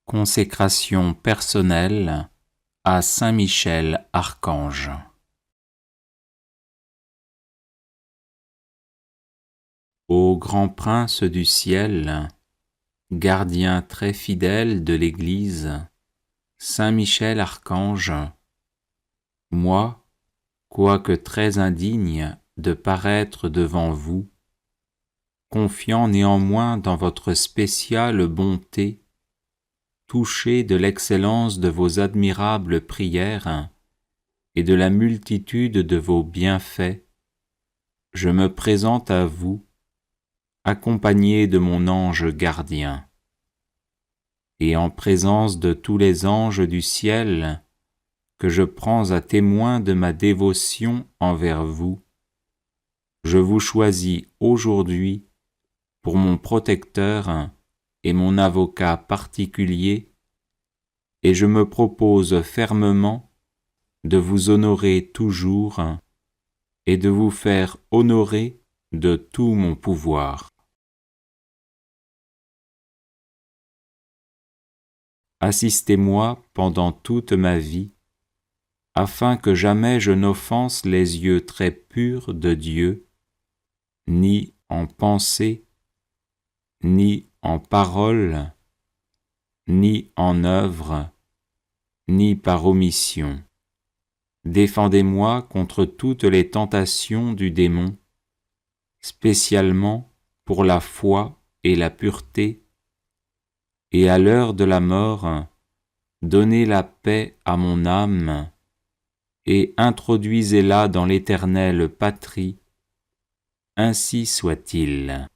Consécration personnelle à Saint Michel Archange. Ô grand prince du ciel, gardien très fidèle de l'Église, Saint Michel Archange, moi, quoique très indigne de paraître devant vous, confiant néanmoins dans votre spéciale bonté, touché de l'excellence de vos admirables prières et de la multitude de vos bienfaits, je me présente à vous, accompagné de mon ange gardien. Et en présence de tous les anges du ciel, que je prends à témoin de ma dévotion envers vous, je vous choisis aujourd'hui pour mon protecteur et mon avocat particulier, et je me propose fermement de vous honorer toujours et de vous faire honorer de tout mon pouvoir. Assistez-moi pendant toute ma vie, afin que jamais je n'offense les yeux très purs de Dieu, ni en pensée, ni en parole, ni en œuvre, ni par omission. Défendez-moi contre toutes les tentations du démon, spécialement pour la foi et la pureté, et à l'heure de la mort, donnez la paix à mon âme, et introduisez-la dans l'éternelle patrie, ainsi soit-il.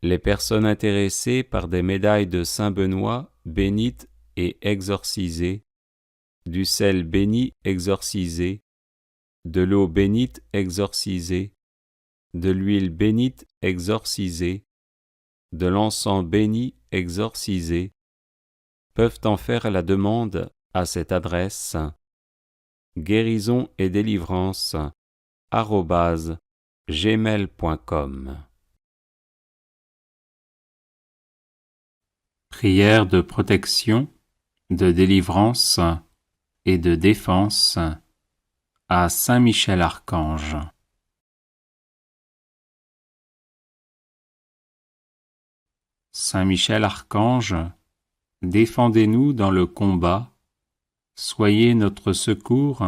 Les personnes intéressées par des médailles de Saint Benoît bénites et exorcisées, du sel béni exorcisé, de l'eau bénite exorcisée, de l'huile bénite exorcisée, de l'encens béni exorcisé, peuvent en faire la demande à cette adresse guérison et délivrance @gmail.com. Prière de protection, de délivrance et de défense à Saint Michel Archange. Saint Michel Archange, défendez-nous dans le combat, soyez notre secours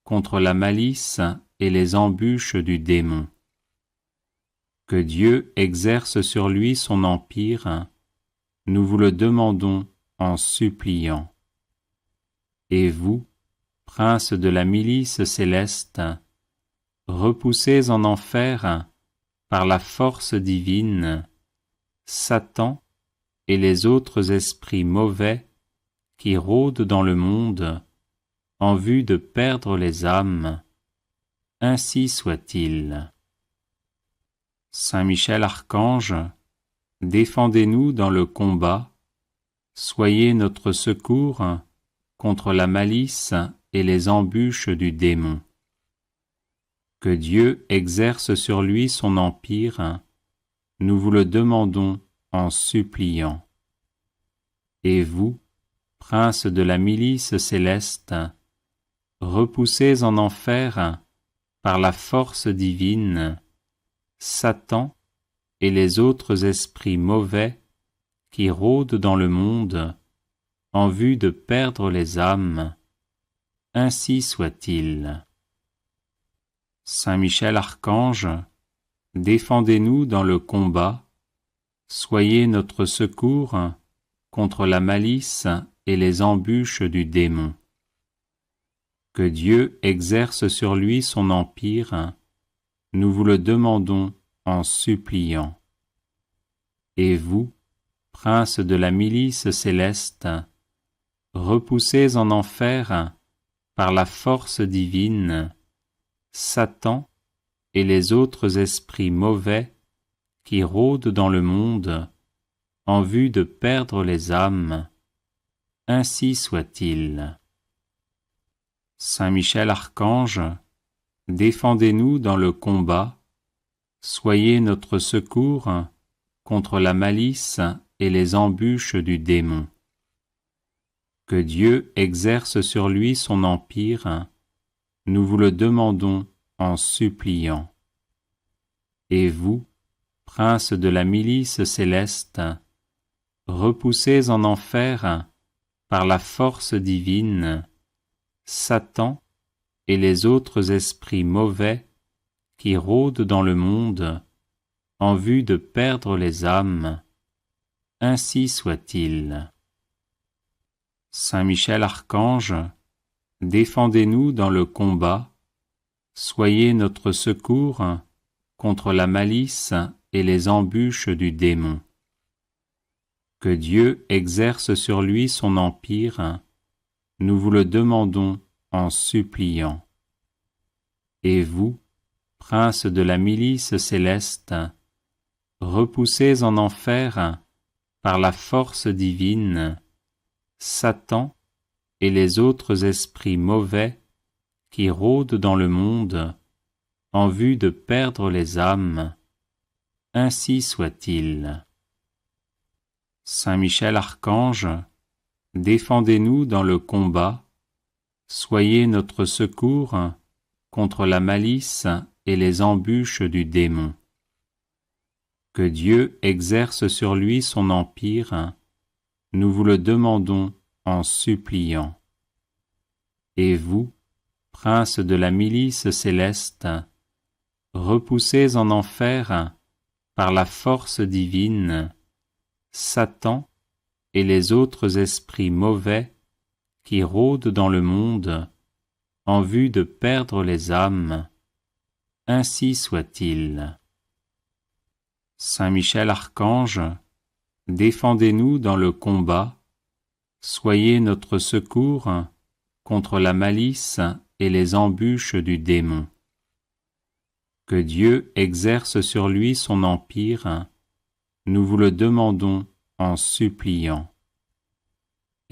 contre la malice et les embûches du démon. Que Dieu exerce sur lui son empire, nous vous le demandons en suppliant. Et vous, prince de la milice céleste, repoussez en enfer, par la force divine, Satan et les autres esprits mauvais qui rôdent dans le monde en vue de perdre les âmes, ainsi soit-il. Saint Michel Archange, défendez-nous dans le combat, soyez notre secours contre la malice et les embûches du démon. Que Dieu exerce sur lui son empire, nous vous le demandons en suppliant. Et vous, prince de la milice céleste, repoussez en enfer, par la force divine, Satan et les autres esprits mauvais qui rôdent dans le monde en vue de perdre les âmes, ainsi soit-il. Saint Michel Archange, défendez-nous dans le combat, soyez notre secours contre la malice et les embûches du démon. Que Dieu exerce sur lui son empire, nous vous le demandons en suppliant. Et vous, prince de la milice céleste, repoussez en enfer, par la force divine, Satan et les autres esprits mauvais qui rôdent dans le monde en vue de perdre les âmes, ainsi soit-il. Saint Michel Archange, défendez-nous dans le combat, soyez notre secours contre la malice et les embûches du démon. Que Dieu exerce sur lui son empire, nous vous le demandons en suppliant. Et vous, princes de la milice céleste, repoussez en enfer, par la force divine, Satan et les autres esprits mauvais qui rôdent dans le monde en vue de perdre les âmes. Ainsi soit-il. Saint Michel Archange, défendez-nous dans le combat, soyez notre secours contre la malice et les embûches du démon. Que Dieu exerce sur lui son empire, nous vous le demandons en suppliant. Et vous, princes de la milice céleste, repoussez en enfer, par la force divine, Satan et les autres esprits mauvais qui rôdent dans le monde en vue de perdre les âmes. Ainsi soit-il. Saint Michel Archange, défendez-nous dans le combat, soyez notre secours contre la malice et les embûches du démon. Que Dieu exerce sur lui son empire, nous vous le demandons en suppliant. Et vous, princes de la milice céleste, repoussez en enfer, par la force divine, Satan et les autres esprits mauvais qui rôdent dans le monde en vue de perdre les âmes. Ainsi soit-il. Saint Michel Archange, défendez-nous dans le combat, soyez notre secours contre la malice et les embûches du démon. Que Dieu exerce sur lui son empire, nous vous le demandons en suppliant.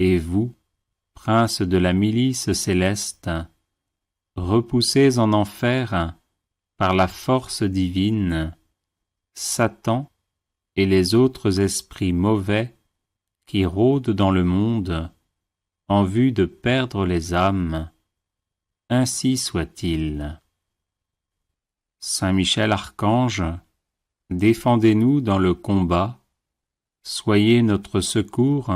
Et vous, princes de la milice céleste, repoussez en enfer, par la force divine, Satan et les autres esprits mauvais qui rôdent dans le monde en vue de perdre les âmes. Ainsi soit-il. Saint Michel Archange, défendez-nous dans le combat, soyez notre secours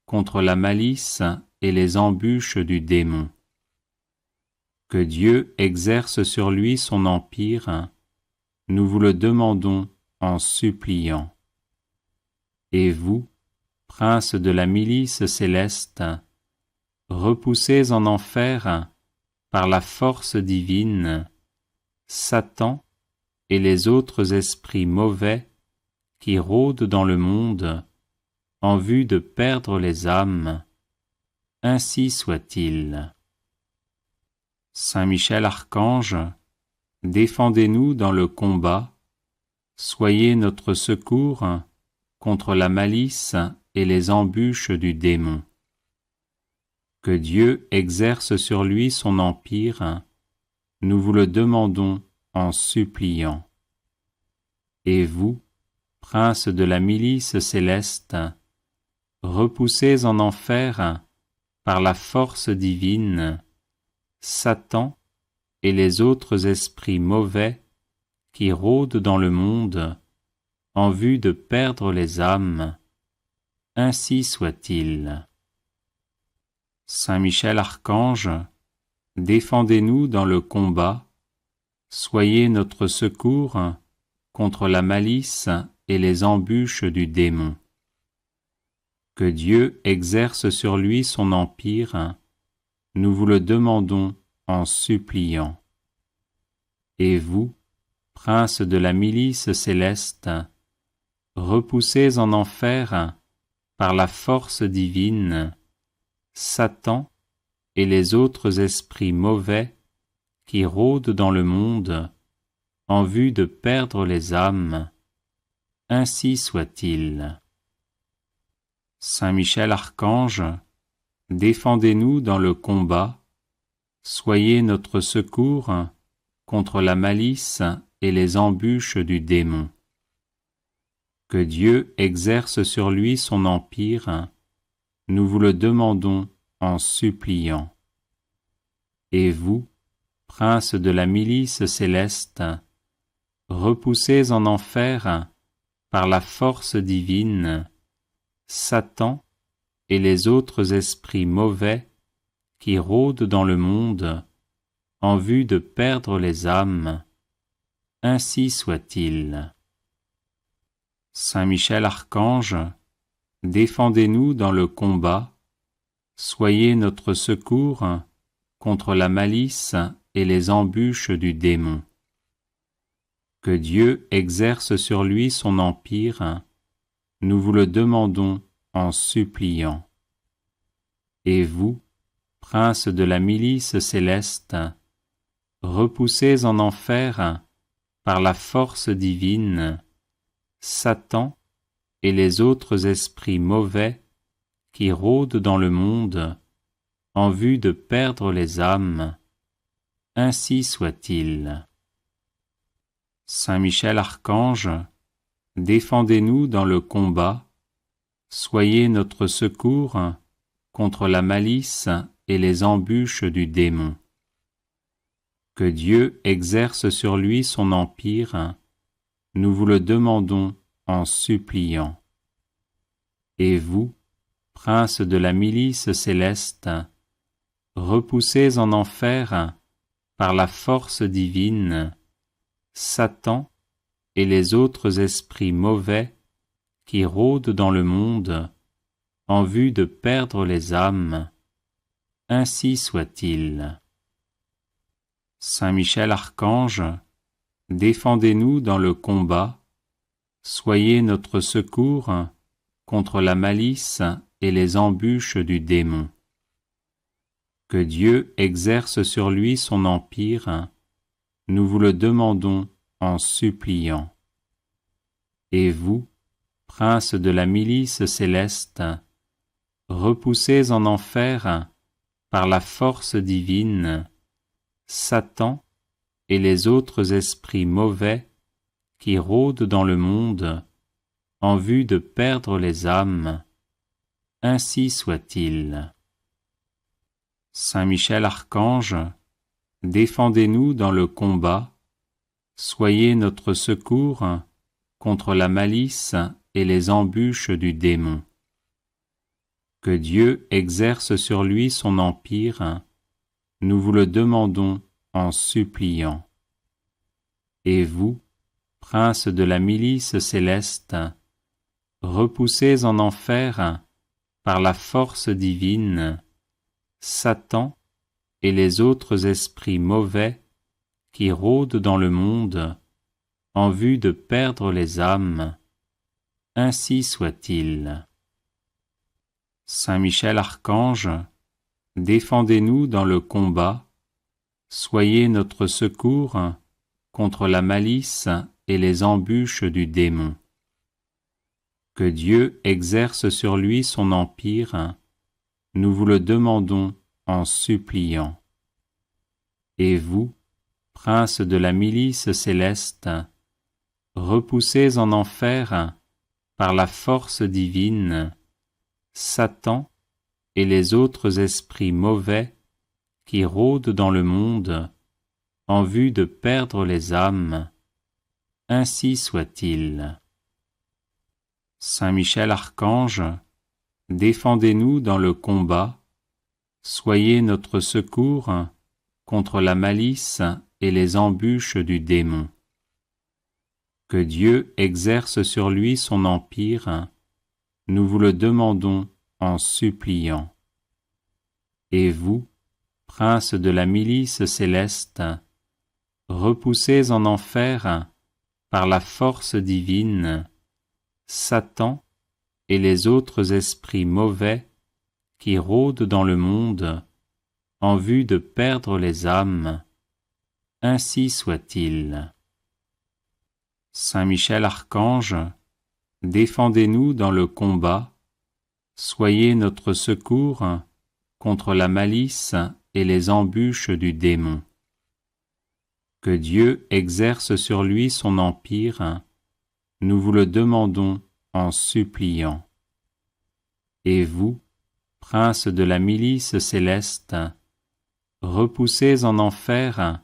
contre la malice et les embûches du démon. Que Dieu exerce sur lui son empire, nous vous le demandons en suppliant. Et vous, princes de la milice céleste, repoussez en enfer, par la force divine, Satan et les autres esprits mauvais qui rôdent dans le monde en vue de perdre les âmes. Ainsi soit-il. Saint Michel Archange, défendez-nous dans le combat, soyez notre secours contre la malice et les embûches du démon. Que Dieu exerce sur lui son empire, nous vous le demandons en suppliant. Et vous, princes de la milice céleste, repoussez en enfer, par la force divine, Satan et les autres esprits mauvais qui rôdent dans le monde en vue de perdre les âmes. Ainsi soit-il. Saint Michel Archange, défendez-nous dans le combat, soyez notre secours contre la malice et les embûches du démon. Que Dieu exerce sur lui son empire, nous vous le demandons en suppliant. Et vous, princes de la milice céleste, repoussez en enfer, par la force divine, Satan et les autres esprits mauvais qui rôdent dans le monde en vue de perdre les âmes. Ainsi soit-il. Saint Michel Archange, défendez-nous dans le combat, soyez notre secours contre la malice et les embûches du démon. Que Dieu exerce sur lui son empire, nous vous le demandons en suppliant. Et vous, princes de la milice céleste, repoussés en enfer par la force divine, Satan et les autres esprits mauvais qui rôdent dans le monde en vue de perdre les âmes, ainsi soit-il. Saint Michel Archange, défendez-nous dans le combat, soyez notre secours contre la malice et les embûches du démon. Que Dieu exerce sur lui son empire, nous vous le demandons en suppliant. Et vous, princes de la milice céleste, repoussés en enfer par la force divine, Satan et les autres esprits mauvais qui rôdent dans le monde en vue de perdre les âmes, ainsi soit-il. Saint Michel Archange, défendez-nous dans le combat, soyez notre secours contre la malice et les embûches du démon. Que Dieu exerce sur lui son empire, nous vous le demandons en suppliant. Et vous, princes de la milice céleste, repoussés en enfer par la force divine, Satan et les autres esprits mauvais qui rôdent dans le monde en vue de perdre les âmes, ainsi soit-il. Saint Michel Archange, défendez-nous dans le combat, soyez notre secours contre la malice et les embûches du démon. Que Dieu exerce sur lui son empire, nous vous le demandons en suppliant. Et vous, princes de la milice céleste, repoussés en enfer par la force divine, Satan et les autres esprits mauvais qui rôdent dans le monde en vue de perdre les âmes, ainsi soit-il. Saint Michel Archange, défendez-nous dans le combat, soyez notre secours contre la malice et les embûches du démon. Que Dieu exerce sur lui son empire, nous vous le demandons en suppliant. Et vous, princes de la milice céleste, repoussés en enfer par la force divine, Satan et les autres esprits mauvais qui rôdent dans le monde en vue de perdre les âmes, ainsi soit-il. Saint Michel Archange, défendez-nous dans le combat, soyez notre secours contre la malice et les embûches du démon. Que Dieu exerce sur lui son empire, nous vous le demandons en suppliant. Et vous, princes de la milice céleste, repoussés en enfer par la force divine, Satan et les autres esprits mauvais qui rôdent dans le monde en vue de perdre les âmes, ainsi soit-il. Saint Michel Archange, défendez-nous dans le combat, soyez notre secours contre la malice et les embûches du démon. Que Dieu exerce sur lui son empire, nous vous le demandons en suppliant. Et vous, princes de la milice céleste, repoussés en enfer par la force divine, Satan et les autres esprits mauvais qui rôdent dans le monde en vue de perdre les âmes, ainsi soit-il. Saint Michel Archange, défendez-nous dans le combat, soyez notre secours contre la malice et les embûches du démon. Que Dieu exerce sur lui son empire, nous vous le demandons en suppliant. Et vous, princes de la milice céleste, repoussés en enfer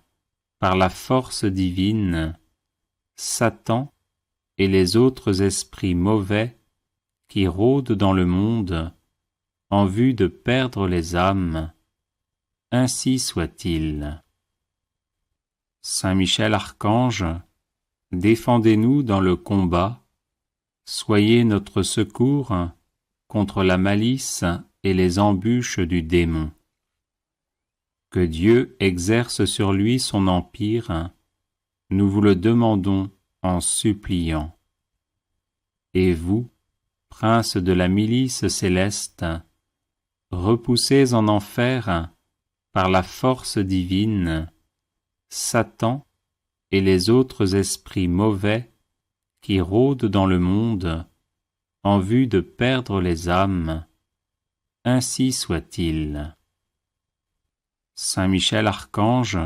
par la force divine, Satan et les autres esprits mauvais qui rôdent dans le monde en vue de perdre les âmes, ainsi soit-il. Saint Michel Archange, défendez-nous dans le combat, soyez notre secours contre la malice et les embûches du démon. Que Dieu exerce sur lui son empire, nous vous le demandons en suppliant. Et vous, princes de la milice céleste, repoussés en enfer par la force divine, Satan et les autres esprits mauvais qui rôdent dans le monde en vue de perdre les âmes, ainsi soit-il. Saint Michel Archange,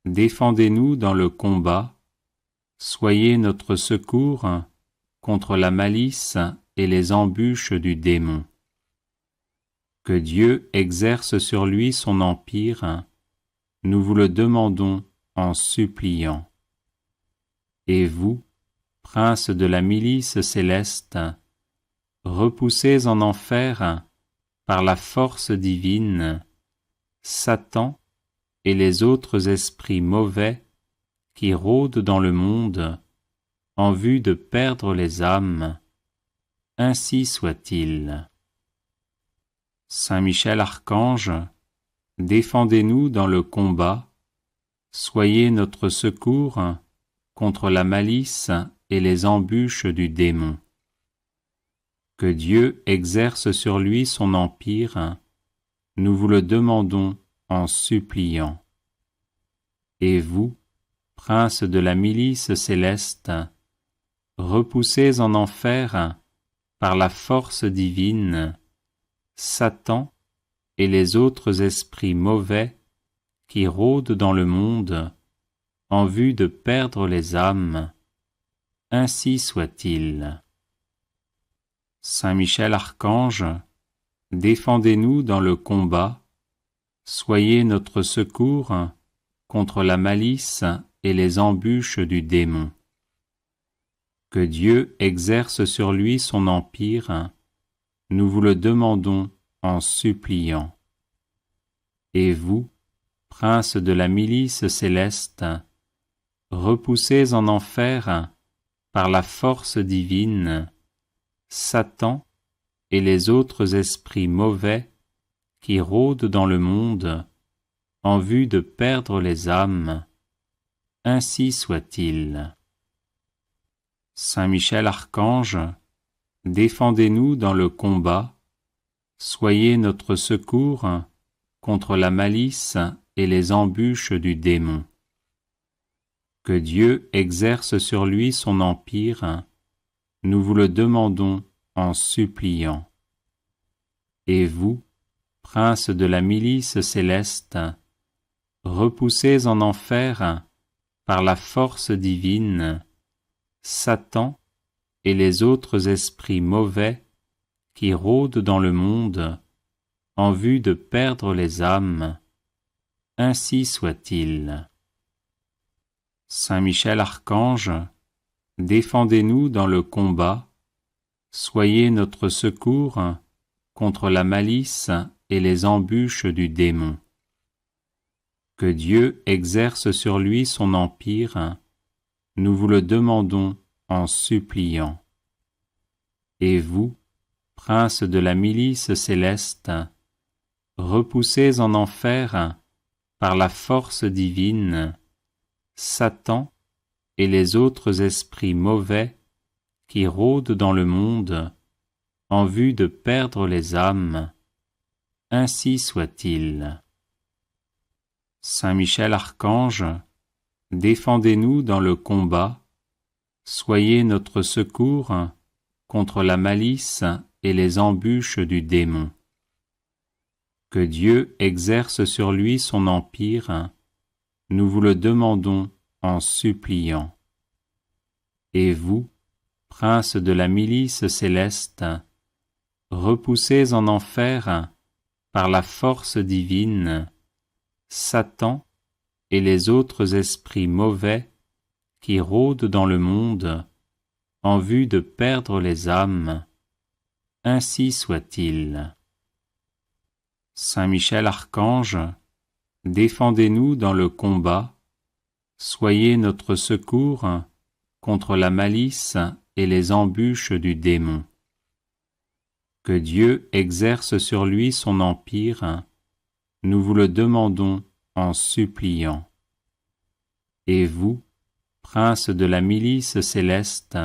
défendez-nous dans le combat, soyez notre secours contre la malice et les embûches du démon. Que Dieu exerce sur lui son empire, nous vous le demandons en suppliant. Et vous, princes de la milice céleste, repoussés en enfer par la force divine, Satan et les autres esprits mauvais qui rôdent dans le monde en vue de perdre les âmes, ainsi soit-il. Saint Michel Archange, défendez-nous dans le combat, soyez notre secours contre la malice et les embûches du démon. Que Dieu exerce sur lui son empire, nous vous le demandons en suppliant. Et vous, princes de la milice céleste, repoussés en enfer par la force divine, Satan et les autres esprits mauvais qui rôdent dans le monde en vue de perdre les âmes, ainsi soit-il. Saint Michel Archange, défendez-nous dans le combat, soyez notre secours contre la malice et les embûches du démon. Que Dieu exerce sur lui son empire, nous vous le demandons en suppliant. Et vous, princes de la milice céleste, repoussés en enfer par la force divine, Satan et les autres esprits mauvais qui rôdent dans le monde en vue de perdre les âmes, ainsi soit-il. Saint Michel Archange, défendez-nous dans le combat, soyez notre secours contre la malice et les embûches du démon. Que Dieu exerce sur lui son empire, nous vous le demandons en suppliant. Et vous, princes de la milice céleste, repoussés en enfer par la force divine, Satan et les autres esprits mauvais qui rôdent dans le monde en vue de perdre les âmes, ainsi soit-il. Saint Michel Archange, défendez-nous dans le combat, soyez notre secours contre la malice et les embûches du démon. Que Dieu exerce sur lui son empire, nous vous le demandons en suppliant. Et vous, princes de la milice céleste, repoussés en enfer par la force divine, Satan et les autres esprits mauvais qui rôdent dans le monde en vue de perdre les âmes, ainsi soit-il. Saint Michel Archange, défendez-nous dans le combat, soyez notre secours contre la malice et les embûches du démon. Que Dieu exerce sur lui son empire, nous vous le demandons en suppliant. Et vous, princes de la milice céleste, repoussés en enfer par la force divine, Satan et les autres esprits mauvais qui rôdent dans le monde en vue de perdre les âmes, ainsi soit-il. Saint Michel Archange, défendez-nous dans le combat, soyez notre secours contre la malice et les embûches du démon. Que Dieu exerce sur lui son empire, nous vous le demandons en suppliant. Et vous, princes de la milice céleste,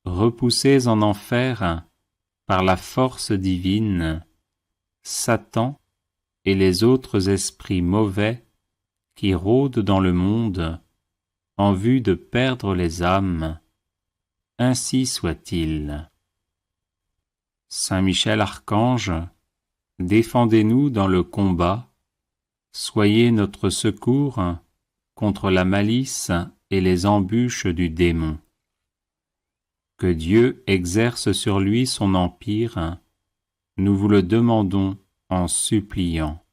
repoussés en enfer par la force divine, Satan et les autres esprits mauvais qui rôdent dans le monde en vue de perdre les âmes, ainsi soit-il. Saint Michel Archange, défendez-nous dans le combat, soyez notre secours contre la malice et les embûches du démon. Que Dieu exerce sur lui son empire, nous vous le demandons en suppliant.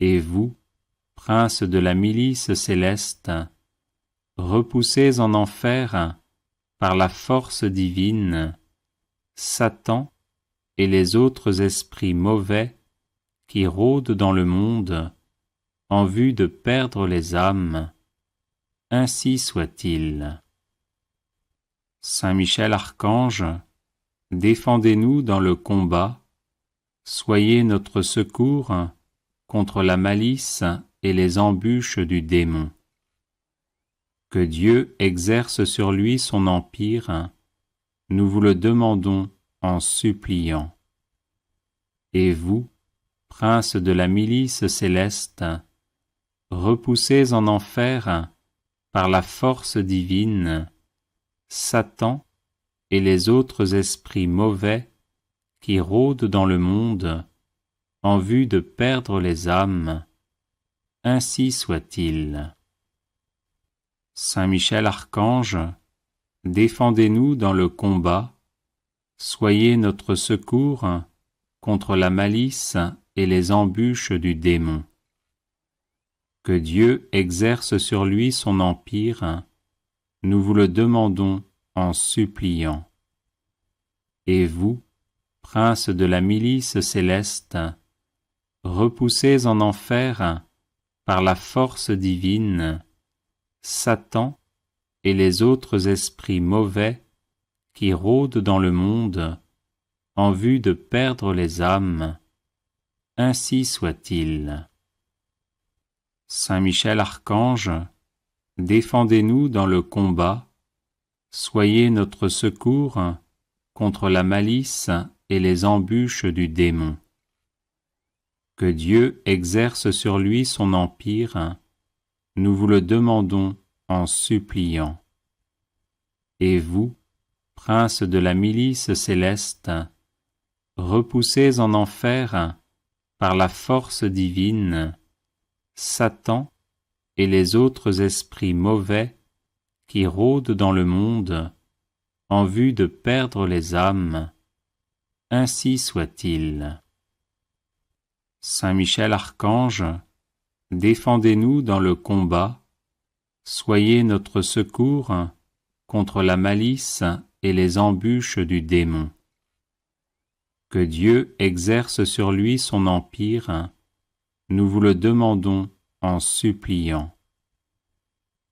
Et vous, princes de la milice céleste, repoussés en enfer par la force divine, Satan et les autres esprits mauvais qui rôdent dans le monde en vue de perdre les âmes, ainsi soit-il. Saint Michel Archange, défendez-nous dans le combat, soyez notre secours contre la malice et les embûches du démon. Que Dieu exerce sur lui son empire, nous vous le demandons en suppliant. Et vous, princes de la milice céleste, repoussés en enfer par la force divine, Satan et les autres esprits mauvais qui rôdent dans le monde en vue de perdre les âmes, ainsi soit-il. Saint Michel Archange, défendez-nous dans le combat, soyez notre secours contre la malice et les embûches du démon. Que Dieu exerce sur lui son empire, nous vous le demandons en suppliant. Et vous, princes de la milice céleste, repoussés en enfer par la force divine, Satan et les autres esprits mauvais qui rôdent dans le monde en vue de perdre les âmes, ainsi soit-il. Saint Michel Archange, défendez-nous dans le combat, soyez notre secours contre la malice et les embûches du démon. Que Dieu exerce sur lui son empire, nous vous le demandons en suppliant. Et vous, princes de la milice céleste, repoussés en enfer par la force divine, Satan et les autres esprits mauvais qui rôdent dans le monde en vue de perdre les âmes, ainsi soit-il. Saint Michel Archange, défendez-nous dans le combat, soyez notre secours contre la malice et les embûches du démon. Que Dieu exerce sur lui son empire, nous vous le demandons en suppliant.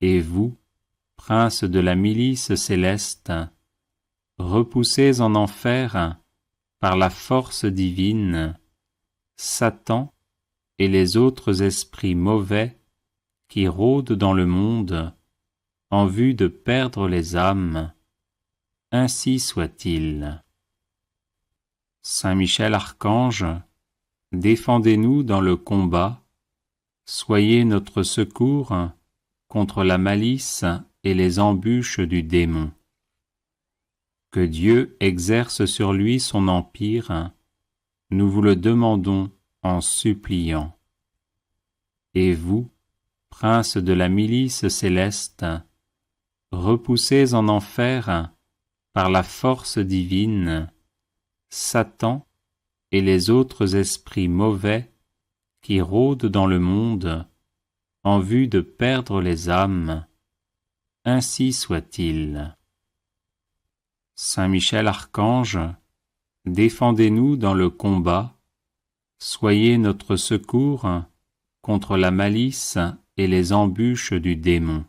Et vous, princes de la milice céleste, repoussés en enfer par la force divine, Satan et les autres esprits mauvais qui rôdent dans le monde en vue de perdre les âmes, ainsi soit-il. Saint Michel Archange, défendez-nous dans le combat, soyez notre secours contre la malice et les embûches du démon. Que Dieu exerce sur lui son empire, nous vous le demandons en suppliant. Et vous, princes de la milice céleste, repoussés en enfer par la force divine, Satan et les autres esprits mauvais qui rôdent dans le monde en vue de perdre les âmes, ainsi soit-il. Saint Michel Archange, défendez-nous dans le combat, soyez notre secours contre la malice et les embûches du démon.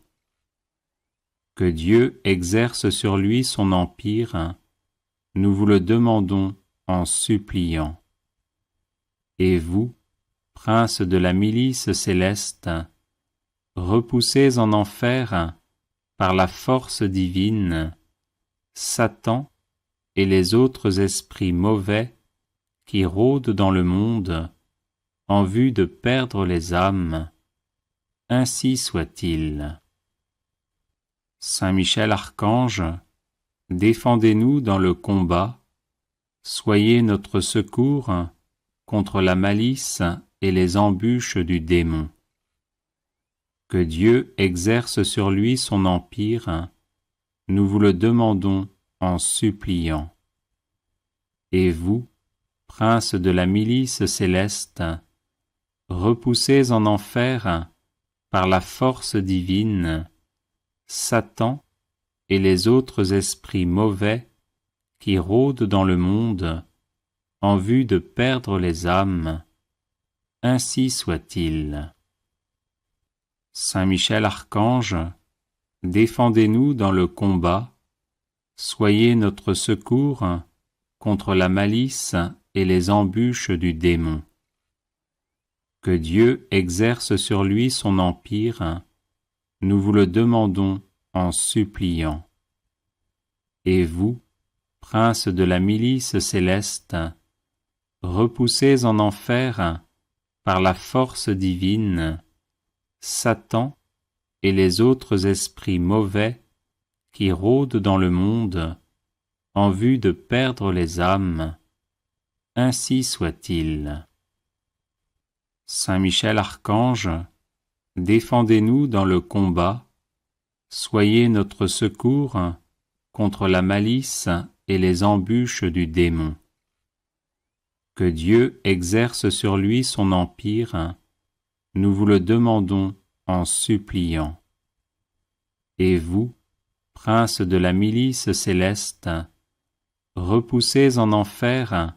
Que Dieu exerce sur lui son empire, nous vous le demandons en suppliant. Et vous, princes de la milice céleste, repoussés en enfer par la force divine, Satan et les autres esprits mauvais qui rôdent dans le monde en vue de perdre les âmes, ainsi soit-il. Saint Michel Archange, défendez-nous dans le combat, soyez notre secours contre la malice et les embûches du démon. Que Dieu exerce sur lui son empire, nous vous le demandons en suppliant. Et vous, princes de la milice céleste, repoussés en enfer par la force divine, Satan et les autres esprits mauvais qui rôdent dans le monde en vue de perdre les âmes, ainsi soit-il. Saint Michel Archange, défendez-nous dans le combat, soyez notre secours contre la malice et les embûches du démon. Que Dieu exerce sur lui son empire, nous vous le demandons en suppliant. Et vous, princes de la milice céleste, repoussés en enfer par la force divine, Satan et les autres esprits mauvais qui rôdent dans le monde en vue de perdre les âmes, ainsi soit-il. Saint Michel Archange, défendez-nous dans le combat, soyez notre secours contre la malice et les embûches du démon. Que Dieu exerce sur lui son empire, nous vous le demandons en suppliant. Et vous, princes de la milice céleste, repoussés en enfer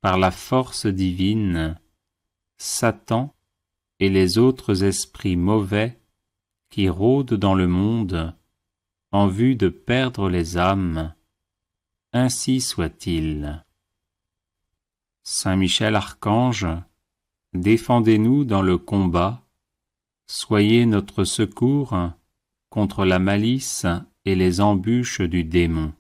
par la force divine, Satan et les autres esprits mauvais qui rôdent dans le monde en vue de perdre les âmes, ainsi soit-il. Saint Michel Archange, défendez-nous dans le combat, soyez notre secours contre la malice et les embûches du démon.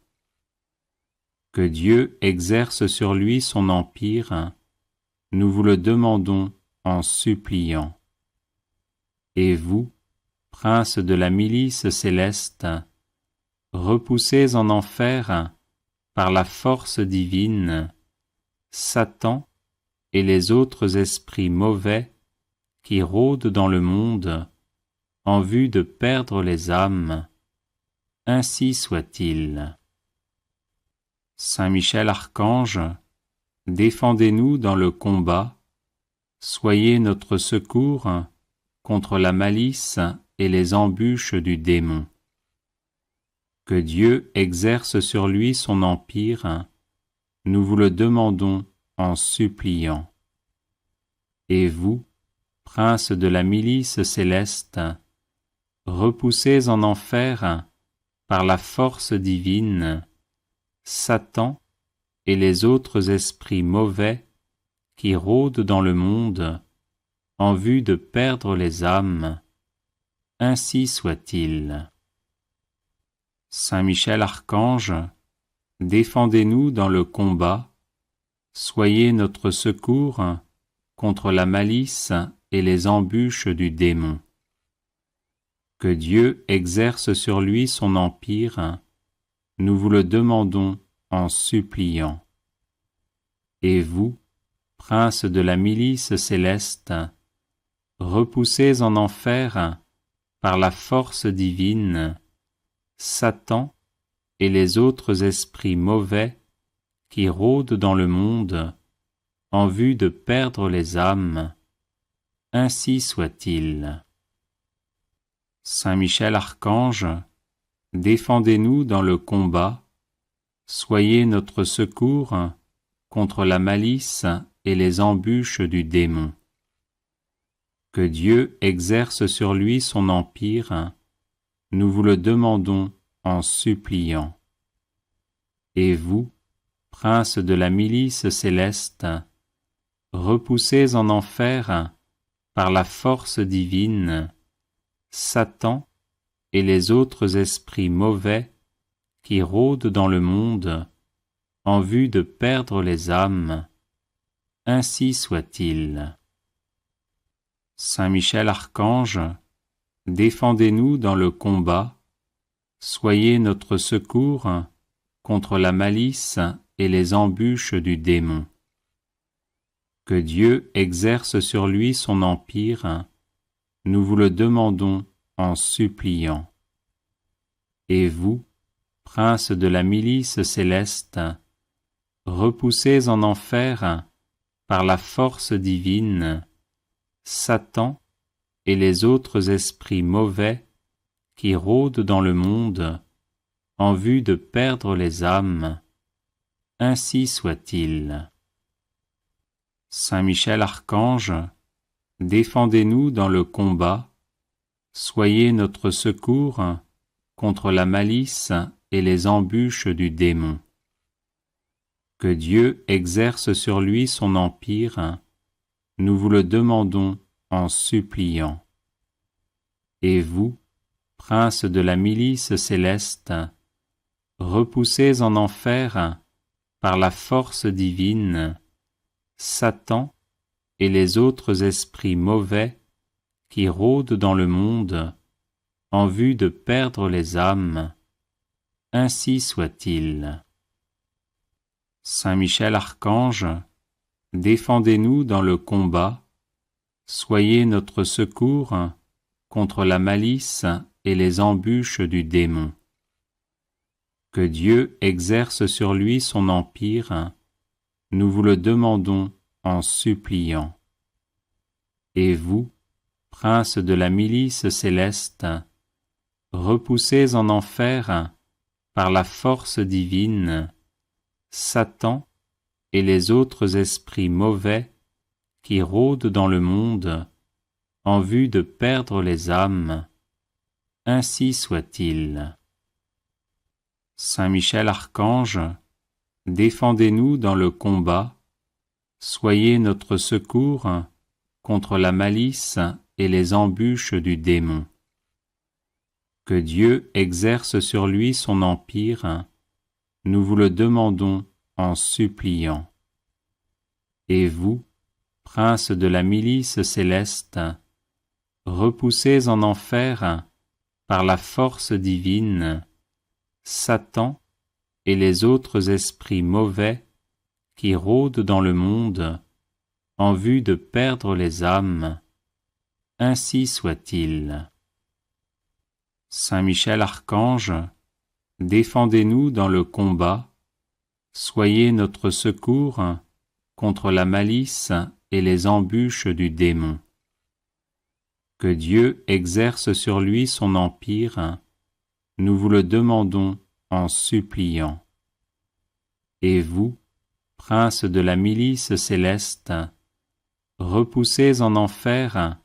Que Dieu exerce sur lui son empire, nous vous le demandons en suppliant. Et vous, princes de la milice céleste, repoussés en enfer par la force divine, Satan et les autres esprits mauvais qui rôdent dans le monde en vue de perdre les âmes, ainsi soit-il. Saint Michel Archange, défendez-nous dans le combat, soyez notre secours contre la malice et les embûches du démon. Que Dieu exerce sur lui son empire, nous vous le demandons en suppliant. Et vous, princes de la milice céleste, repoussés en enfer par la force divine, Satan et les autres esprits mauvais qui rôdent dans le monde en vue de perdre les âmes, ainsi soit-il. Saint Michel Archange, défendez-nous dans le combat, soyez notre secours contre la malice et les embûches du démon. Que Dieu exerce sur lui son empire, nous vous le demandons en suppliant. Et vous, princes de la milice céleste, repoussés en enfer par la force divine, Satan et les autres esprits mauvais qui rôdent dans le monde en vue de perdre les âmes. Ainsi soit-il. Saint Michel Archange, défendez-nous dans le combat, soyez notre secours contre la malice et les embûches du démon. Que Dieu exerce sur lui son empire, nous vous le demandons en suppliant. Et vous, princes de la milice céleste, repoussez en enfer, par la force divine, Satan et les autres esprits mauvais qui rôdent dans le monde en vue de perdre les âmes. Ainsi soit-il. Saint Michel Archange, défendez-nous dans le combat, soyez notre secours contre la malice et les embûches du démon. Que Dieu exerce sur lui son empire, nous vous le demandons en suppliant. Et vous, princes de la milice céleste, repoussez en enfer, par la force divine, Satan et les autres esprits mauvais qui rôdent dans le monde en vue de perdre les âmes. Ainsi soit-il. Saint Michel Archange, défendez-nous dans le combat, soyez notre secours contre la malice et les embûches du démon. Que Dieu exerce sur lui son empire, nous vous le demandons en suppliant. Et vous, princes de la milice céleste, repoussez en enfer, par la force divine, Satan et les autres esprits mauvais qui rôdent dans le monde en vue de perdre les âmes. Ainsi soit-il. Saint Michel Archange, défendez-nous dans le combat, soyez notre secours contre la malice et les embûches du démon. Que Dieu exerce sur lui son empire, nous vous le demandons en suppliant. Et vous, princes de la milice céleste, repoussez en enfer, par la force divine, Satan et les autres esprits mauvais qui rôdent dans le monde en vue de perdre les âmes. Ainsi soit-il. Saint Michel Archange, défendez-nous dans le combat, soyez notre secours contre la malice et les embûches du démon. Que Dieu exerce sur lui son empire, nous vous le demandons en suppliant. Et vous, princes de la milice céleste, repoussez en enfer, par la force divine, Satan et les autres esprits mauvais qui rôdent dans le monde en vue de perdre les âmes. Ainsi soit-il. Saint Michel Archange, défendez-nous dans le combat, soyez notre secours contre la malice et les embûches du démon. Que Dieu exerce sur lui son empire, nous vous le demandons en suppliant. Et vous, princes de la milice céleste, repoussez en enfer,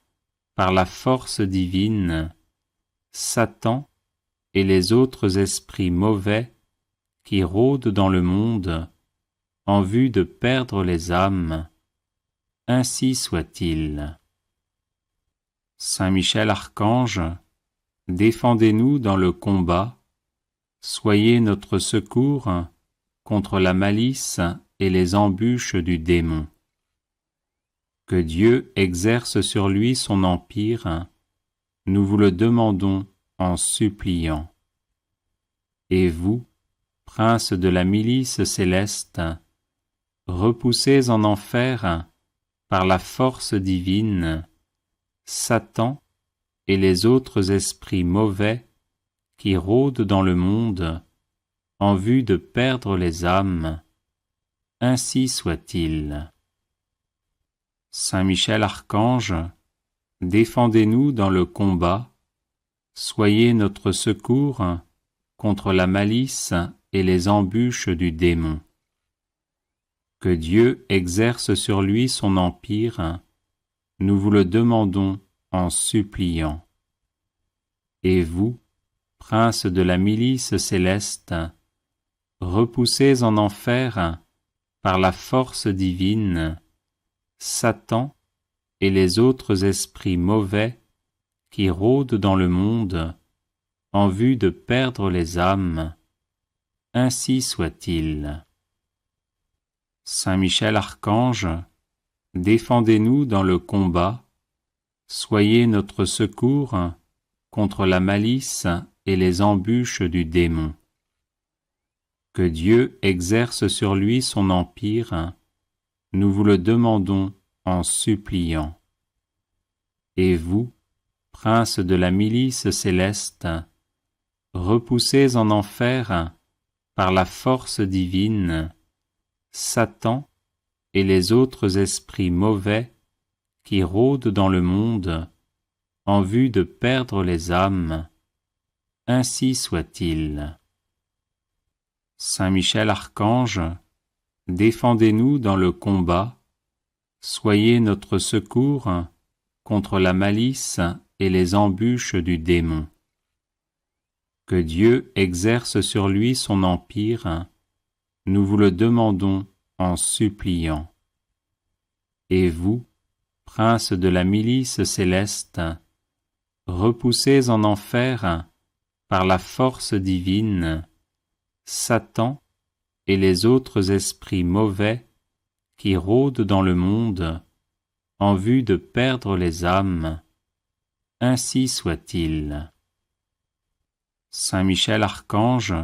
par la force divine, Satan et les autres esprits mauvais qui rôdent dans le monde en vue de perdre les âmes. Ainsi soit-il. Saint Michel Archange, défendez-nous dans le combat, soyez notre secours contre la malice et les embûches du démon. Que Dieu exerce sur lui son empire, nous vous le demandons en suppliant. Et vous, princes de la milice céleste, repoussez en enfer, par la force divine, Satan et les autres esprits mauvais qui rôdent dans le monde en vue de perdre les âmes, ainsi soit-il. Saint Michel Archange, défendez-nous dans le combat, soyez notre secours contre la malice et les embûches du démon. Que Dieu exerce sur lui son empire, nous vous le demandons en suppliant. Et vous, princes de la milice céleste, repoussez en enfer, par la force divine, Satan et les autres esprits mauvais qui rôdent dans le monde en vue de perdre les âmes, ainsi soit-il. Saint Michel Archange, défendez-nous dans le combat, soyez notre secours contre la malice et les embûches du démon. Que Dieu exerce sur lui son empire, nous vous le demandons en suppliant. Et vous, princes de la milice céleste, repoussez en enfer, par la force divine, Satan et les autres esprits mauvais qui rôdent dans le monde en vue de perdre les âmes, ainsi soit-il. Saint Michel Archange, défendez-nous dans le combat, soyez notre secours contre la malice et les embûches du démon. Que Dieu exerce sur lui son empire, nous vous le demandons en suppliant. Et vous, princes de la milice céleste, repoussez en enfer, par la force divine, Satan et les autres esprits mauvais qui rôdent dans le monde en vue de perdre les âmes, ainsi soit-il. Saint Michel Archange,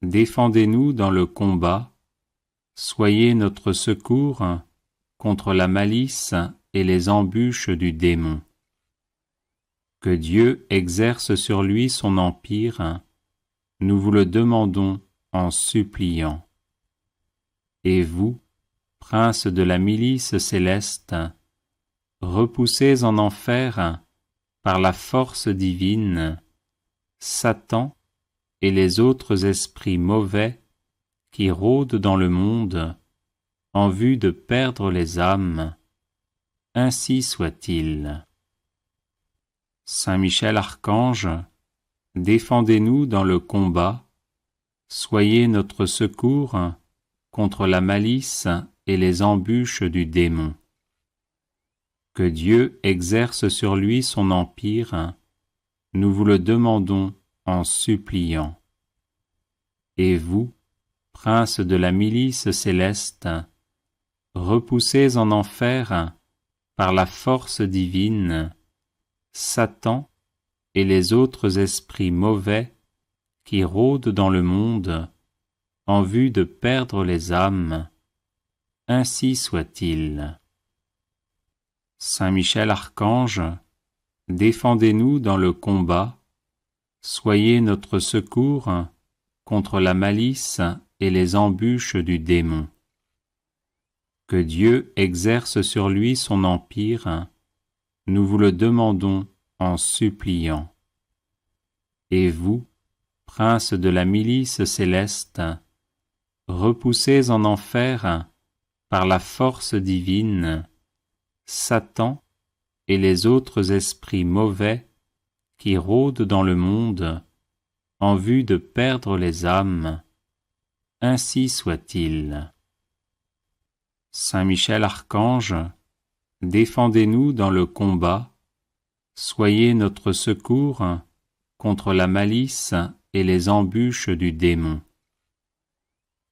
défendez-nous dans le combat, soyez notre secours contre la malice et les embûches du démon. Que Dieu exerce sur lui son empire, nous vous le demandons en suppliant. Et vous, princes de la milice céleste, repoussez en enfer, par la force divine, Satan et les autres esprits mauvais qui rôdent dans le monde en vue de perdre les âmes, ainsi soit-il. Saint Michel Archange, défendez-nous dans le combat, soyez notre secours contre la malice et les embûches du démon. Que Dieu exerce sur lui son empire, nous vous le demandons en suppliant. Et vous, princes de la milice céleste, repoussez en enfer, par la force divine, Satan et les autres esprits mauvais qui rôdent dans le monde en vue de perdre les âmes, ainsi soit-il. Saint Michel Archange, défendez-nous dans le combat, soyez notre secours contre la malice et les embûches du démon. Que Dieu exerce sur lui son empire, nous vous le demandons en suppliant. Et vous, princes de la milice céleste, repoussez en enfer, par la force divine, Satan et les autres esprits mauvais qui rôdent dans le monde en vue de perdre les âmes, ainsi soit-il. Saint Michel Archange, défendez-nous dans le combat, soyez notre secours contre la malice et les embûches du démon.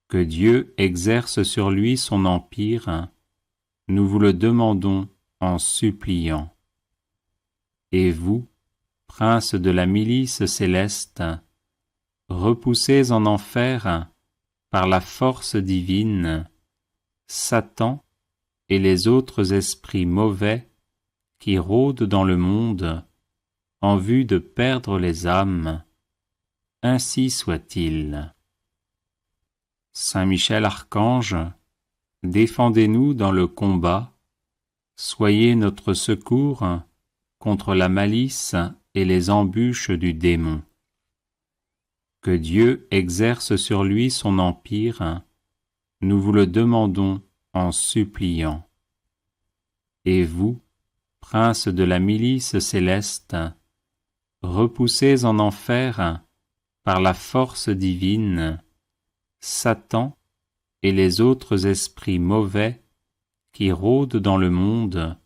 Que Dieu exerce sur lui son empire, nous vous le demandons en suppliant. Et vous, princes de la milice céleste, repoussez en enfer, par la force divine, Satan et les autres esprits mauvais qui rôdent dans le monde en vue de perdre les âmes. Ainsi soit-il. Saint Michel Archange, défendez-nous dans le combat, soyez notre secours contre la malice et les embûches du démon. Que Dieu exerce sur lui son empire, nous vous le demandons en suppliant. Et vous, prince de la milice céleste, repoussez en enfer, par la force divine, Satan et les autres esprits mauvais qui rôdent dans le monde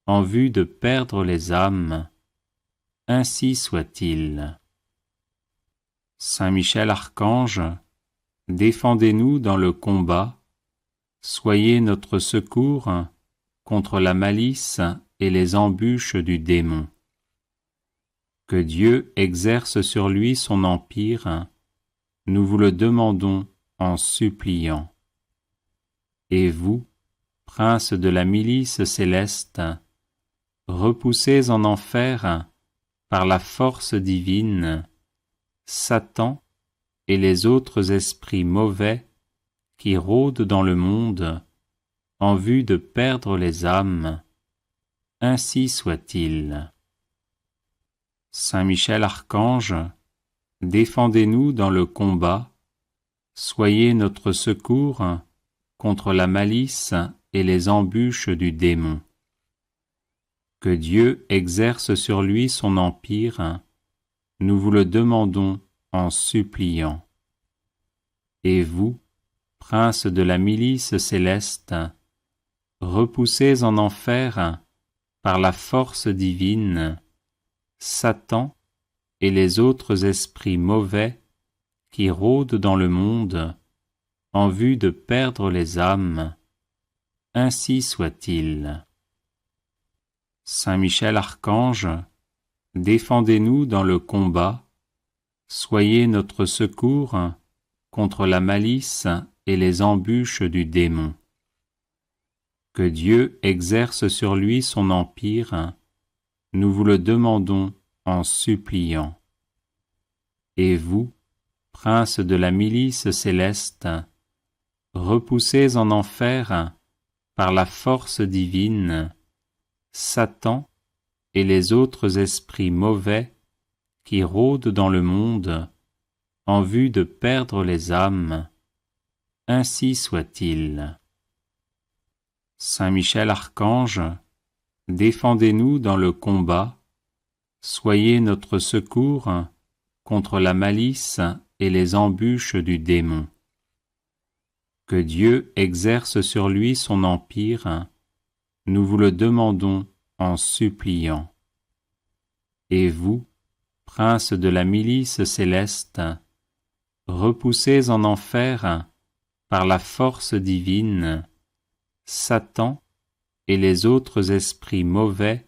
en vue de perdre les âmes. Ainsi soit-il. Saint Michel Archange, défendez-nous dans le combat, soyez notre secours contre la malice et les embûches du démon. Que Dieu exerce sur lui son empire, nous vous le demandons en suppliant. Et vous, prince de la milice céleste, repoussez en enfer, par la force divine, Satan et les autres esprits mauvais qui rôdent dans le monde en vue de perdre les âmes. Ainsi soit-il. Saint Michel Archange, défendez-nous dans le combat, soyez notre secours contre la malice et les embûches du démon. Que Dieu exerce sur lui son empire, nous vous le demandons en suppliant. Et vous, prince de la milice céleste, repoussez en enfer, par la force divine, Satan et les autres esprits mauvais qui rôdent dans le monde en vue de perdre les âmes. Ainsi soit-il. Saint Michel Archange, défendez-nous dans le combat, soyez notre secours contre la malice et les embûches du démon. Que Dieu exerce sur lui son empire, nous vous le demandons en suppliant. Et vous, prince de la milice céleste, repoussez en enfer, par la force divine, Satan et les autres esprits mauvais qui rôdent dans le monde en vue de perdre les âmes. Ainsi soit-il. Saint Michel Archange, défendez-nous dans le combat, soyez notre secours contre la malice et les embûches du démon. Que Dieu exerce sur lui son empire, nous vous le demandons en suppliant. Et vous, prince de la milice céleste, repoussez en enfer, par la force divine, Satan et les autres esprits mauvais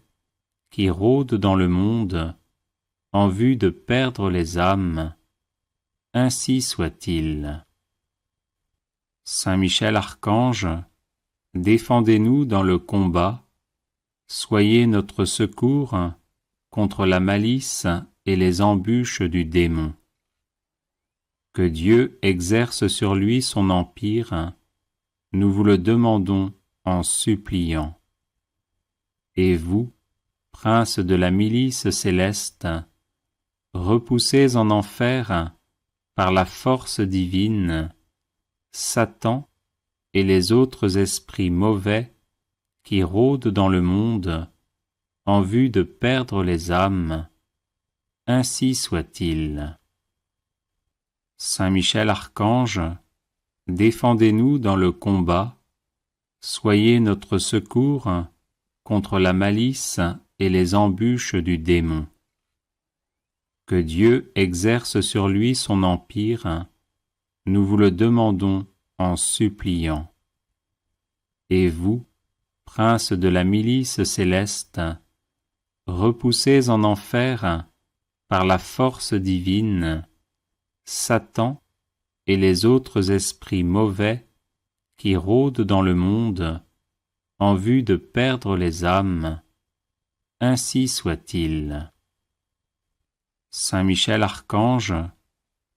qui rôdent dans le monde en vue de perdre les âmes. Ainsi soit-il. Saint Michel Archange, défendez-nous dans le combat, soyez notre secours contre la malice et les embûches du démon. Que Dieu exerce sur lui son empire, nous vous le demandons en suppliant. Et vous, prince de la milice céleste, repoussez en enfer, par la force divine, Satan et les autres esprits mauvais qui rôdent dans le monde en vue de perdre les âmes. Ainsi soit-il. Saint Michel Archange, défendez-nous dans le combat, soyez notre secours contre la malice et les embûches du démon. Que Dieu exerce sur lui son empire, nous vous le demandons en suppliant. Et vous, prince de la milice céleste, repoussez en enfer, par la force divine, Satan et les autres esprits mauvais qui rôdent dans le monde en vue de perdre les âmes. Ainsi soit-il. Saint Michel Archange,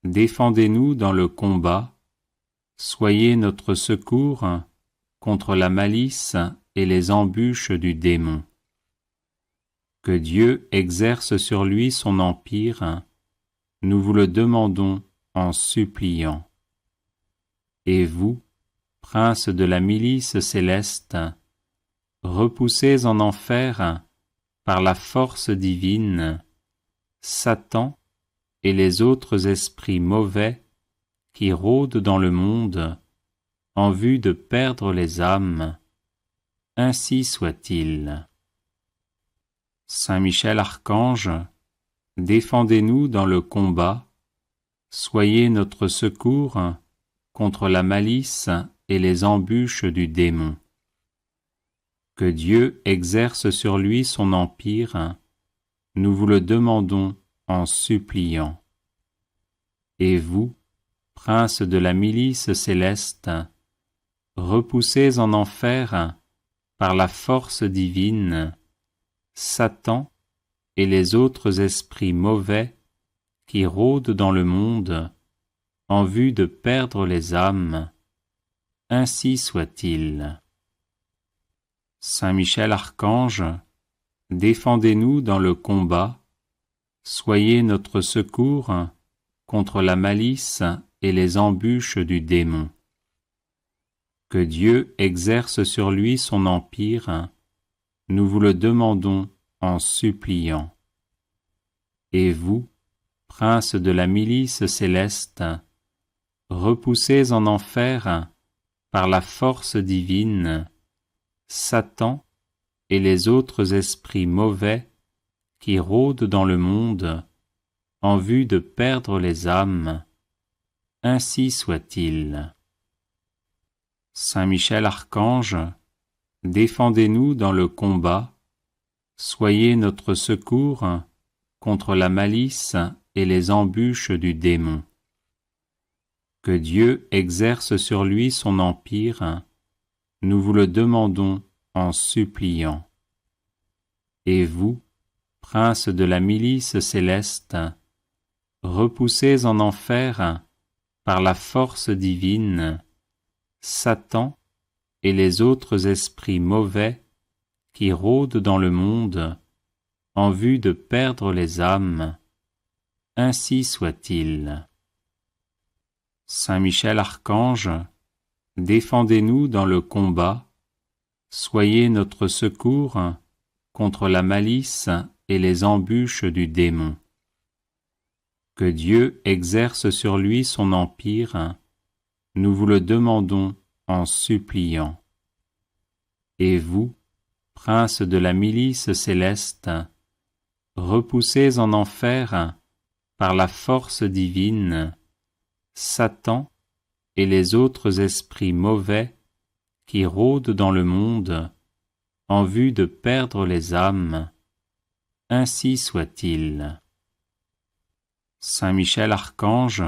défendez-nous dans le combat, soyez notre secours contre la malice et les embûches du démon. Que Dieu exerce sur lui son empire, nous vous le demandons en suppliant. Et vous, prince de la milice céleste, repoussez en enfer, par la force divine, Satan et les autres esprits mauvais qui rôdent dans le monde en vue de perdre les âmes. Ainsi soit-il. Saint Michel Archange, défendez-nous dans le combat, soyez notre secours contre la malice et les embûches du démon. Que Dieu exerce sur lui son empire, nous vous le demandons en suppliant. Et vous, prince de la milice céleste, repoussez en enfer, par la force divine, Satan et les autres esprits mauvais qui rôdent dans le monde en vue de perdre les âmes. Ainsi soit-il. Saint Michel Archange, défendez-nous dans le combat, soyez notre secours contre la malice et les embûches du démon. Que Dieu exerce sur lui son empire, nous vous le demandons en suppliant. Et vous, prince de la milice céleste, repoussez en enfer, par la force divine, Satan et les autres esprits mauvais qui rôdent dans le monde en vue de perdre les âmes. Ainsi soit-il. Saint Michel Archange, défendez-nous dans le combat, soyez notre secours contre la malice et les embûches du démon. Que Dieu exerce sur lui son empire, nous vous le demandons en suppliant. Et vous, prince de la milice céleste, repoussez en enfer, par la force divine, Satan et les autres esprits mauvais qui rôdent dans le monde en vue de perdre les âmes. Ainsi soit-il. Saint Michel Archange, défendez-nous dans le combat, soyez notre secours contre la malice et les embûches du démon. Que Dieu exerce sur lui son empire, nous vous le demandons en suppliant. Et vous, prince de la milice céleste, repoussez en enfer, par la force divine, Satan et les autres esprits mauvais qui rôdent dans le monde en vue de perdre les âmes. Ainsi soit-il. Saint Michel Archange,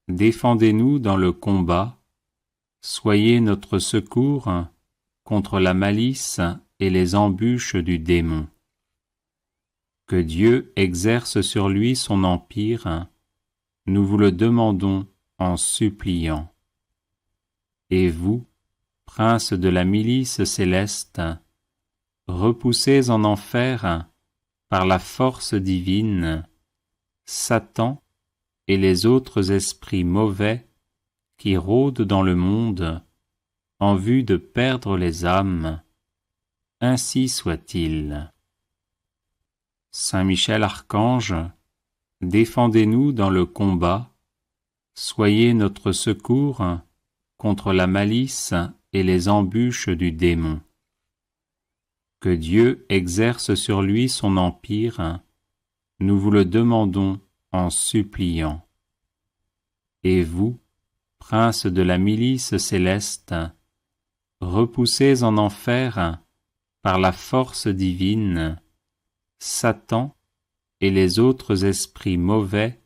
défendez-nous dans le combat, soyez notre secours contre la malice et les embûches du démon. Que Dieu exerce sur lui son empire, nous vous le demandons en suppliant. Et vous, prince de la milice céleste, repoussez en enfer, par la force divine, Satan et les autres esprits mauvais qui rôdent dans le monde en vue de perdre les âmes. Ainsi soit-il. Saint Michel Archange, défendez-nous dans le combat, soyez notre secours contre la malice et les embûches du démon. Que Dieu exerce sur lui son empire, nous vous le demandons en suppliant. Et vous, prince de la milice céleste, repoussez en enfer, par la force divine, Satan et les autres esprits mauvais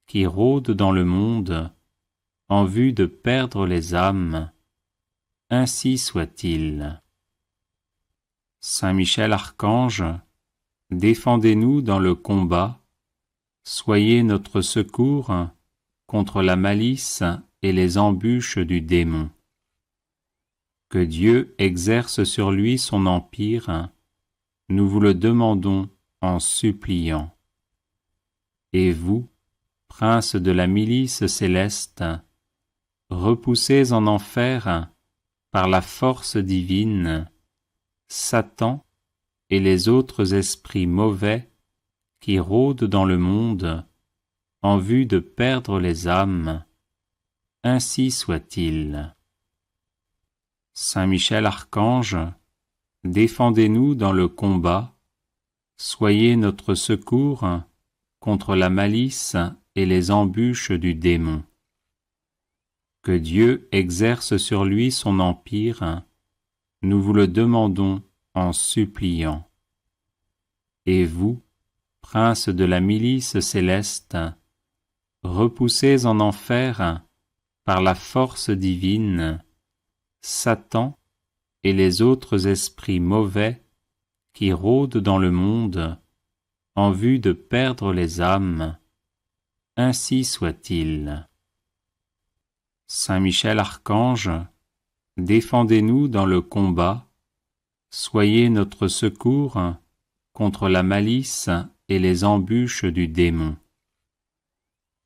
qui rôdent dans le monde en vue de perdre les âmes. Ainsi soit-il. Saint Michel Archange, défendez-nous dans le combat, Soyez notre secours contre la malice et les embûches du démon. Que Dieu exerce sur lui son empire, nous vous le demandons en suppliant. Et vous, princes de la milice céleste, repoussez en enfer, par la force divine, Satan et les autres esprits mauvais qui rôdent dans le monde en vue de perdre les âmes. Ainsi soit-il. Saint Michel Archange, défendez-nous dans le combat, soyez notre secours contre la malice et les embûches du démon. Que Dieu exerce sur lui son empire, nous vous le demandons en suppliant. Et vous, princes de la milice céleste, repoussez en enfer, par la force divine, Satan et les autres esprits mauvais qui rôdent dans le monde en vue de perdre les âmes. Ainsi soit-il. Saint Michel Archange, défendez-nous dans le combat, soyez notre secours contre la malice et les embûches du démon.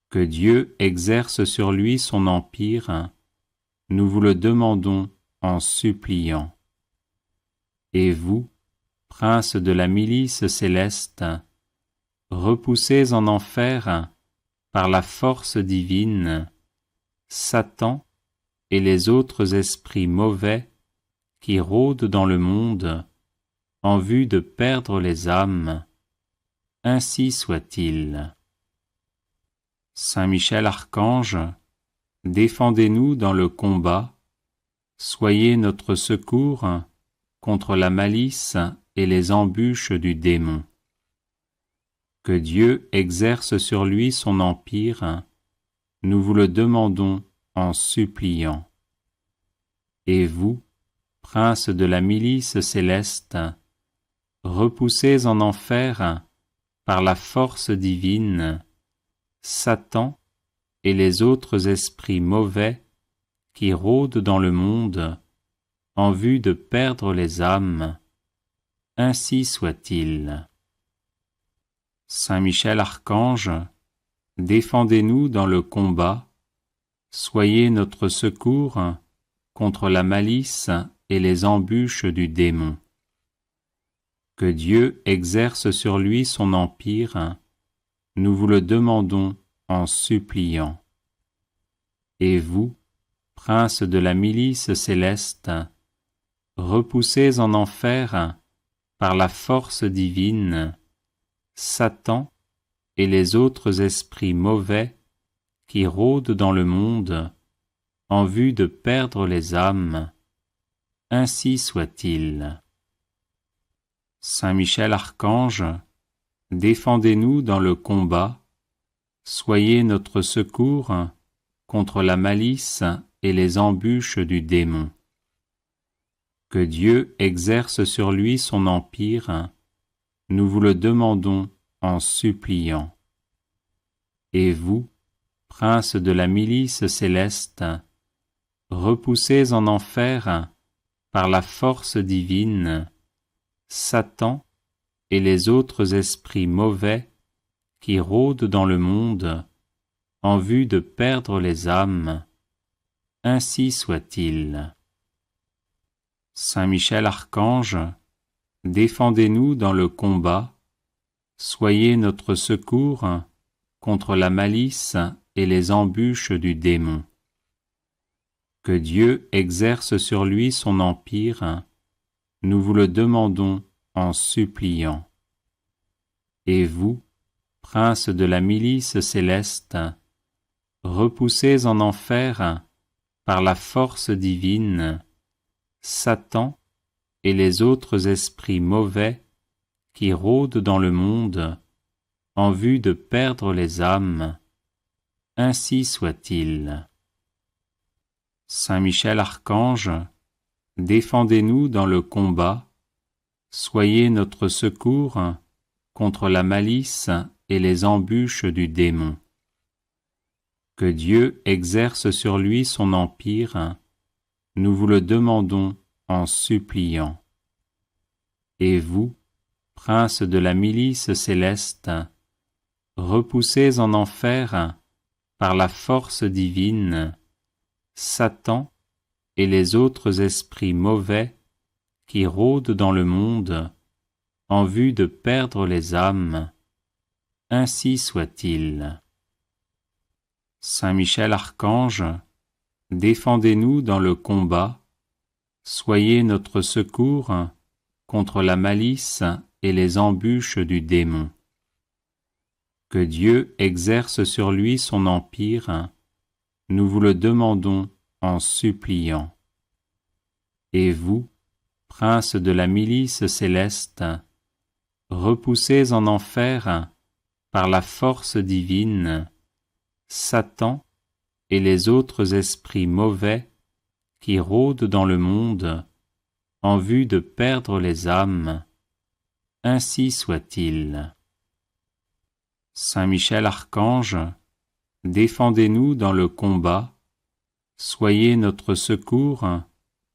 Que Dieu exerce sur lui son empire, nous vous le demandons en suppliant. Et vous, princes de la milice céleste, repoussez en enfer, par la force divine, Satan et les autres esprits mauvais qui rôdent dans le monde en vue de perdre les âmes. Ainsi soit-il. Saint Michel Archange, défendez-nous dans le combat, soyez notre secours contre la malice et les embûches du démon. Que Dieu exerce sur lui son empire, nous vous le demandons en suppliant. Et vous, princes de la milice céleste, repoussez en enfer, par la force divine, Satan et les autres esprits mauvais qui rôdent dans le monde en vue de perdre les âmes. Ainsi soit-il. Saint Michel Archange, défendez-nous dans le combat, soyez notre secours contre la malice et les embûches du démon. Que Dieu exerce sur lui son empire, nous vous le demandons en suppliant. Et vous, princes de la milice céleste, repoussez en enfer, par la force divine, Satan et les autres esprits mauvais qui rôdent dans le monde en vue de perdre les âmes. Ainsi soit-il. Saint Michel Archange, défendez-nous dans le combat, soyez notre secours contre la malice et les embûches du démon. Que Dieu exerce sur lui son empire, nous vous le demandons en suppliant. Et vous, princes de la milice céleste, repoussez en enfer, par la force divine, Satan et les autres esprits mauvais qui rôdent dans le monde en vue de perdre les âmes. Ainsi soit-il. Saint Michel Archange, défendez-nous dans le combat, soyez notre secours contre la malice et les embûches du démon. Que Dieu exerce sur lui son empire, nous vous le demandons en suppliant. Et vous, princes de la milice céleste, repoussez en enfer, par la force divine, Satan et les autres esprits mauvais qui rôdent dans le monde en vue de perdre les âmes. Ainsi soit-il. Saint Michel Archange, défendez-nous dans le combat, soyez notre secours contre la malice et les embûches du démon. Que Dieu exerce sur lui son empire, nous vous le demandons en suppliant. Et vous, princes de la milice céleste, repoussés en enfer par la force divine, Satan et les autres esprits mauvais qui rôdent dans le monde en vue de perdre les âmes, ainsi soit-il. Saint Michel Archange, défendez-nous dans le combat, soyez notre secours contre la malice et les embûches du démon. Que Dieu exerce sur lui son empire, nous vous le demandons en suppliant. Et vous, princes de la milice céleste, repoussés en enfer par la force divine, Satan et les autres esprits mauvais qui rôdent dans le monde en vue de perdre les âmes, ainsi soit-il. Saint Michel Archange, défendez-nous dans le combat, soyez notre secours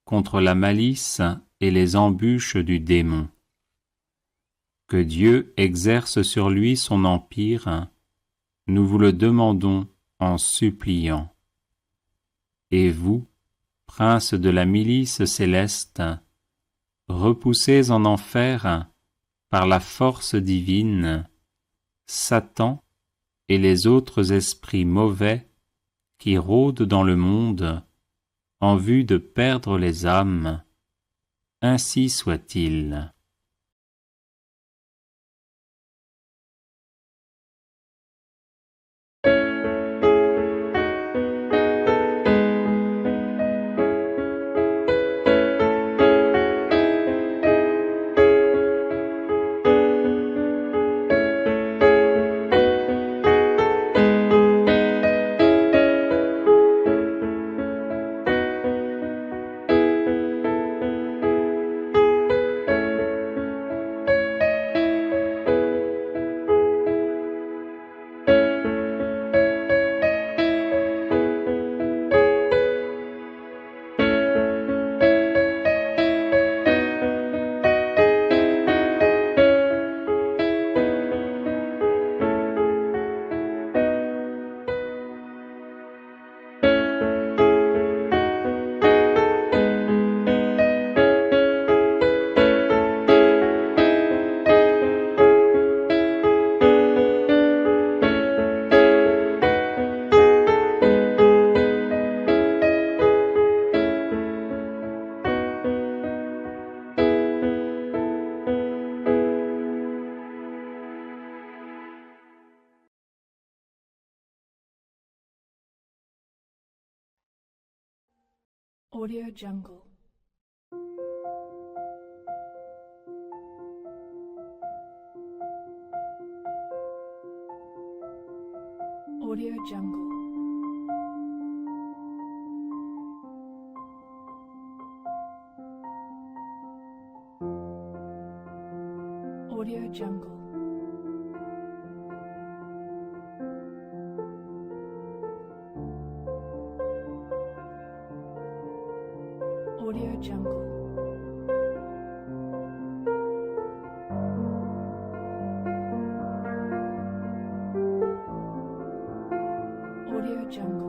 contre la malice et les embûches du démon. Que Dieu exerce sur lui son empire, nous vous le demandons en suppliant. Et vous, princes de la milice céleste, repoussés en enfer par la force divine, Satan et les autres esprits mauvais qui rôdent dans le monde en vue de perdre les âmes, ainsi soit-il. Audio Jungle. Audio Jungle. Audio Jungle. Audio Jungle. Audio Jungle.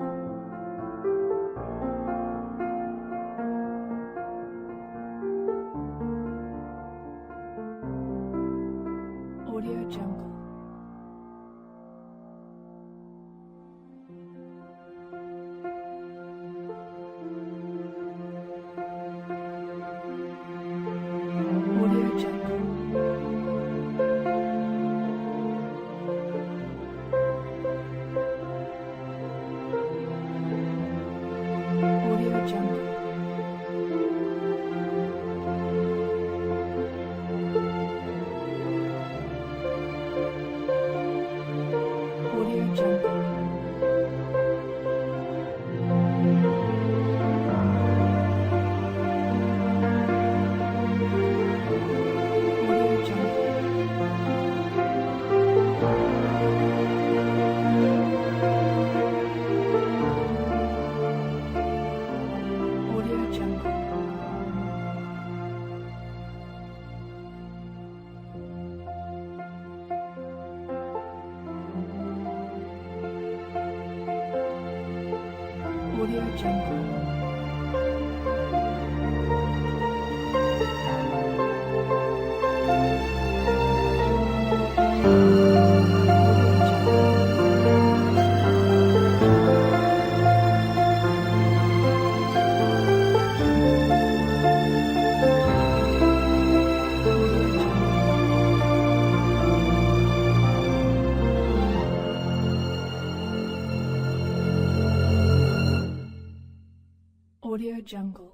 Audio Jungle. Audio Jungle. Audio Jungle. Audio Jungle.